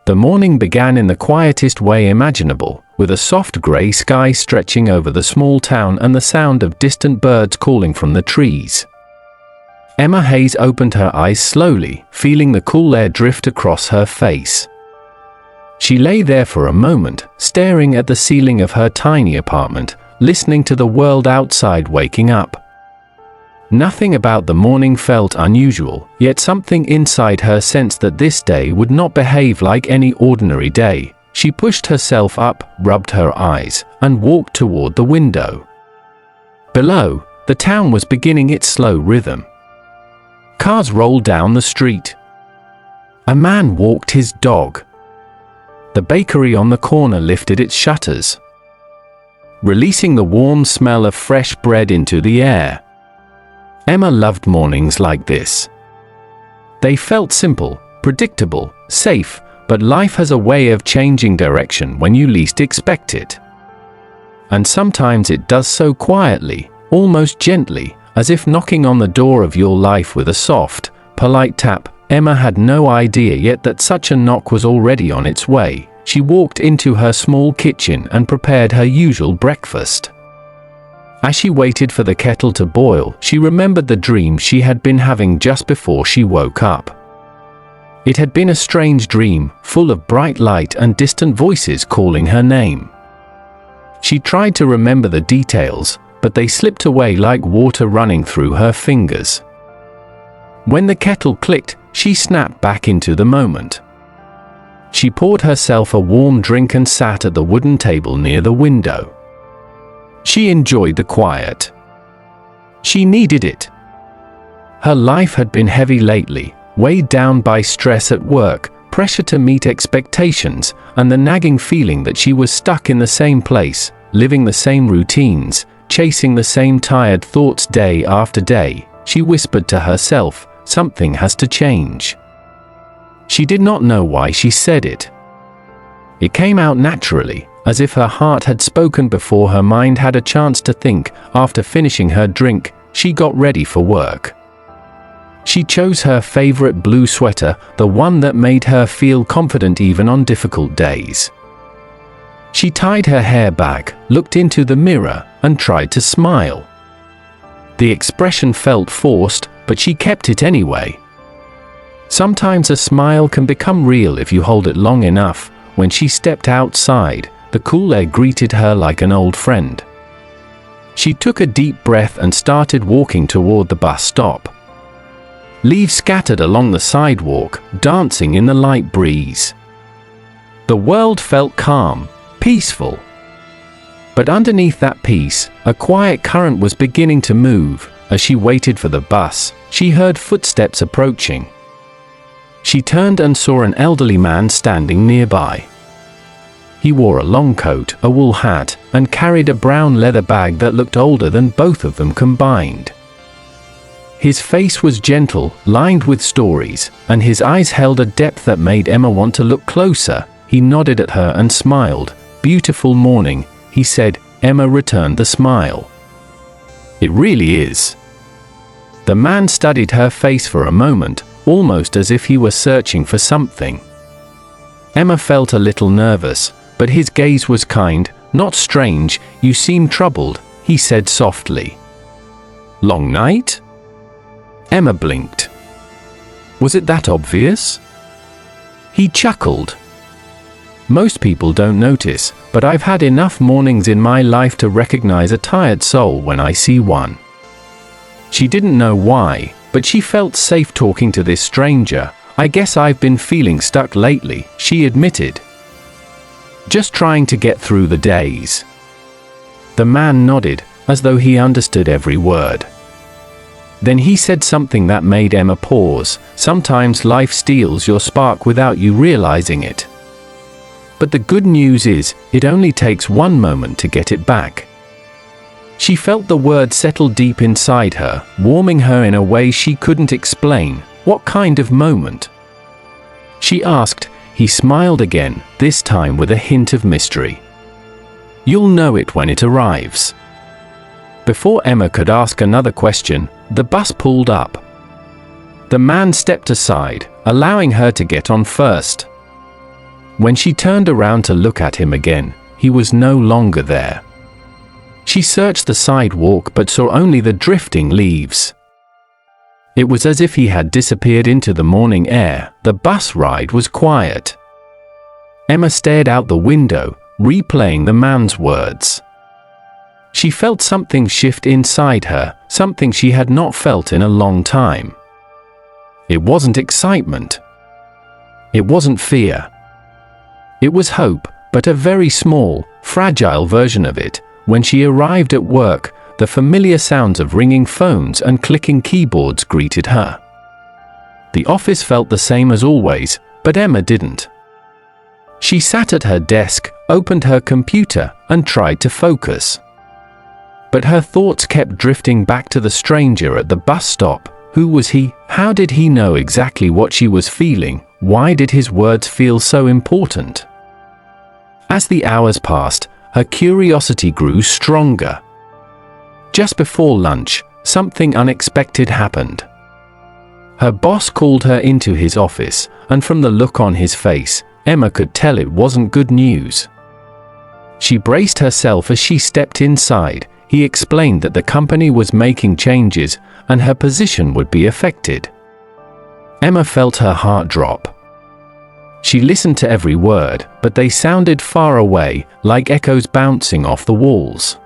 The morning began in the quietest way imaginable, with a soft grey sky stretching over the small town and the sound of distant birds calling from the trees. Emma Hayes opened her eyes slowly, feeling the cool air drift across her face. She lay there for a moment, staring at the ceiling of her tiny apartment, listening to the world outside waking up. Nothing about the morning felt unusual, yet something inside her sensed that this day would not behave like any ordinary day. She pushed herself up, rubbed her eyes, and walked toward the window. Below, the town was beginning its slow rhythm. Cars rolled down the street. A man walked his dog. The bakery on the corner lifted its shutters, releasing the warm smell of fresh bread into the air. Emma loved mornings like this. They felt simple, predictable, safe, but life has a way of changing direction when you least expect it. And sometimes it does so quietly, almost gently, as if knocking on the door of your life with a soft, polite tap. Emma had no idea yet that such a knock was already on its way. She walked into her small kitchen and prepared her usual breakfast. As she waited for the kettle to boil, she remembered the dream she had been having just before she woke up. It had been a strange dream, full of bright light and distant voices calling her name. She tried to remember the details, but they slipped away like water running through her fingers. When the kettle clicked, she snapped back into the moment. She poured herself a warm drink and sat at the wooden table near the window. She enjoyed the quiet. She needed it. Her life had been heavy lately, weighed down by stress at work, pressure to meet expectations, and the nagging feeling that she was stuck in the same place, living the same routines, chasing the same tired thoughts day after day. She whispered to herself, "Something has to change." She did not know why she said it. It came out naturally, as if her heart had spoken before her mind had a chance to think. After finishing her drink, she got ready for work. She chose her favorite blue sweater, the one that made her feel confident even on difficult days. She tied her hair back, looked into the mirror, and tried to smile. The expression felt forced, but she kept it anyway. Sometimes a smile can become real if you hold it long enough. When she stepped outside, the cool air greeted her like an old friend. She took a deep breath and started walking toward the bus stop. Leaves scattered along the sidewalk, dancing in the light breeze. The world felt calm, peaceful. But underneath that peace, a quiet current was beginning to move. As she waited for the bus, she heard footsteps approaching. She turned and saw an elderly man standing nearby. He wore a long coat, a wool hat, and carried a brown leather bag that looked older than both of them combined. His face was gentle, lined with stories, and his eyes held a depth that made Emma want to look closer. He nodded at her and smiled. "Beautiful morning," he said. Emma returned the smile. "It really is." The man studied her face for a moment, almost as if he were searching for something. Emma felt a little nervous, but his gaze was kind, not strange. "You seem troubled," he said softly. "Long night?" Emma blinked. "Was it that obvious?" He chuckled. "Most people don't notice, but I've had enough mornings in my life to recognize a tired soul when I see one." She didn't know why, but she felt safe talking to this stranger. "I guess I've been feeling stuck lately," she admitted. "Just trying to get through the days." The man nodded, as though he understood every word. Then he said something that made Emma pause. "Sometimes life steals your spark without you realizing it. But the good news is, it only takes one moment to get it back." She felt the word settle deep inside her, warming her in a way she couldn't explain. "What kind of moment?" she asked. He smiled again, this time with a hint of mystery. "You'll know it when it arrives." Before Emma could ask another question, the bus pulled up. The man stepped aside, allowing her to get on first. When she turned around to look at him again, he was no longer there. She searched the sidewalk but saw only the drifting leaves. It was as if he had disappeared into the morning air. The bus ride was quiet. Emma stared out the window, replaying the man's words. She felt something shift inside her, something she had not felt in a long time. It wasn't excitement. It wasn't fear. It was hope, but a very small, fragile version of it. When she arrived at work, the familiar sounds of ringing phones and clicking keyboards greeted her. The office felt the same as always, but Emma didn't. She sat at her desk, opened her computer, and tried to focus. But her thoughts kept drifting back to the stranger at the bus stop. Who was he? How did he know exactly what she was feeling? Why did his words feel so important? As the hours passed, her curiosity grew stronger. Just before lunch, something unexpected happened. Her boss called her into his office, and from the look on his face, Emma could tell it wasn't good news. She braced herself as she stepped inside. He explained that the company was making changes, and her position would be affected. Emma felt her heart drop. She listened to every word, but they sounded far away, like echoes bouncing off the walls.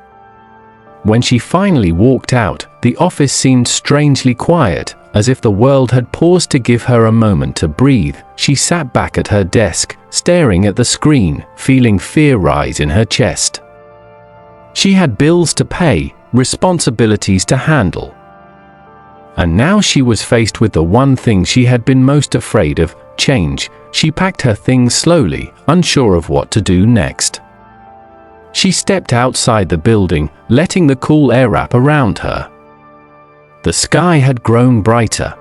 When she finally walked out, the office seemed strangely quiet, as if the world had paused to give her a moment to breathe. She sat back at her desk, staring at the screen, feeling fear rise in her chest. She had bills to pay, responsibilities to handle. And now she was faced with the one thing she had been most afraid of, change. She packed her things slowly, unsure of what to do next. She stepped outside the building, letting the cool air wrap around her. The sky had grown brighter.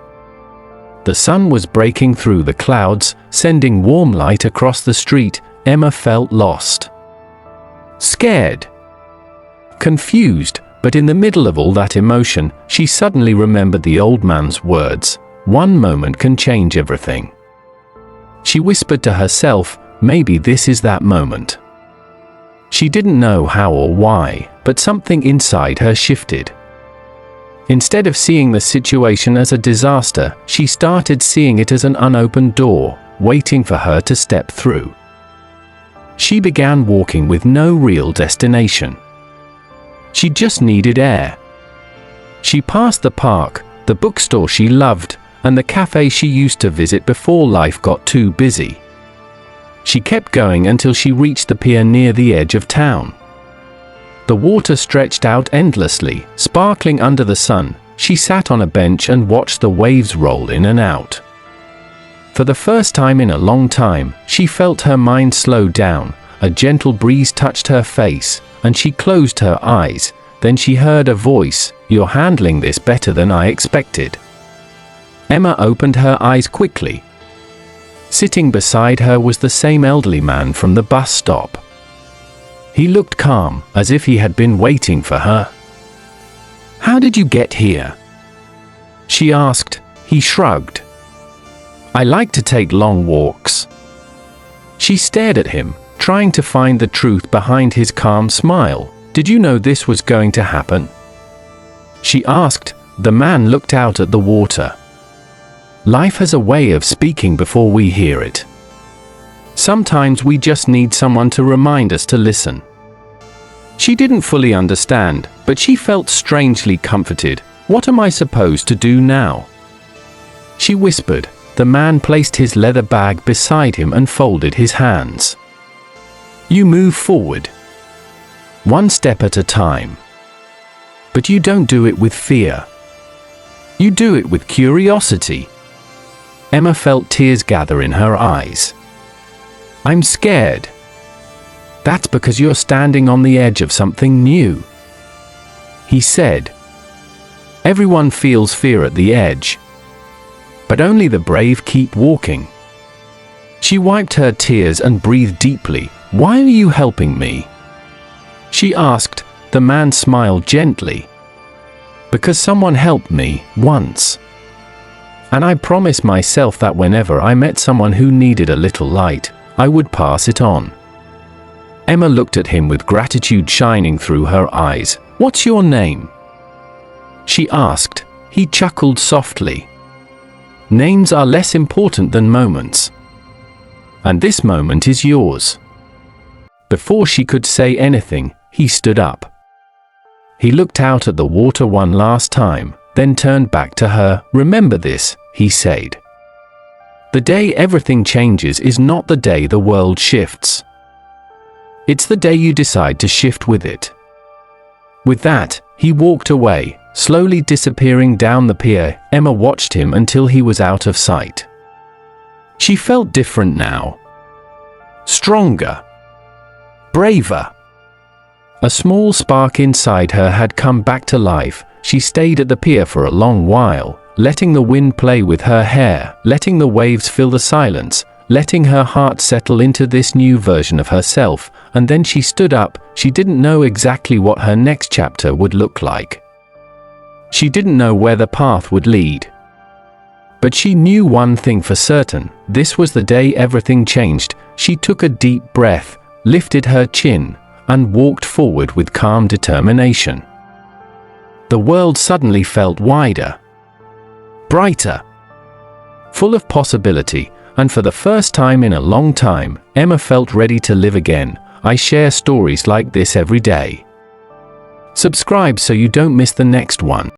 The sun was breaking through the clouds, sending warm light across the street. Emma felt lost. Scared. Confused, but in the middle of all that emotion, she suddenly remembered the old man's words, "One moment can change everything." She whispered to herself, maybe this is that moment. She didn't know how or why, but something inside her shifted. Instead of seeing the situation as a disaster, she started seeing it as an unopened door, waiting for her to step through. She began walking with no real destination. She just needed air. She passed the park, the bookstore she loved, and the cafe she used to visit before life got too busy. She kept going until she reached the pier near the edge of town. The water stretched out endlessly, sparkling under the sun. She sat on a bench and watched the waves roll in and out. For the first time in a long time, she felt her mind slow down. A gentle breeze touched her face, and she closed her eyes. Then she heard a voice, "You're handling this better than I expected." Emma opened her eyes quickly. Sitting beside her was the same elderly man from the bus stop. He looked calm, as if he had been waiting for her. "How did you get here?" she asked. He shrugged. "I like to take long walks." She stared at him, trying to find the truth behind his calm smile. "Did you know this was going to happen?" she asked. The man looked out at the water. Life has a way of speaking before we hear it. Sometimes we just need someone to remind us to listen. She didn't fully understand, but she felt strangely comforted. "What am I supposed to do now?" she whispered. The man placed his leather bag beside him and folded his hands. "You move forward. One step at a time. But you don't do it with fear. You do it with curiosity." Emma felt tears gather in her eyes. "I'm scared." "That's because you're standing on the edge of something new," he said. "Everyone feels fear at the edge. But only the brave keep walking." She wiped her tears and breathed deeply. "Why are you helping me?" she asked. The man smiled gently. "Because someone helped me, once. And I promised myself that whenever I met someone who needed a little light, I would pass it on." Emma looked at him with gratitude shining through her eyes. "What's your name?" she asked. He chuckled softly. "Names are less important than moments. And this moment is yours." Before she could say anything, he stood up. He looked out at the water one last time, then turned back to her. "Remember this," he said. "The day everything changes is not the day the world shifts. It's the day you decide to shift with it." With that, he walked away, slowly disappearing down the pier. Emma watched him until he was out of sight. She felt different now. Stronger. Braver. A small spark inside her had come back to life. She stayed at the pier for a long while, letting the wind play with her hair, letting the waves fill the silence, letting her heart settle into this new version of herself. And then she stood up. She didn't know exactly what her next chapter would look like. She didn't know where the path would lead. But she knew one thing for certain: this was the day everything changed. She took a deep breath, lifted her chin, and walked forward with calm determination. The world suddenly felt wider, brighter, full of possibility, and for the first time in a long time, Emma felt ready to live again. I share stories like this every day. Subscribe so you don't miss the next one.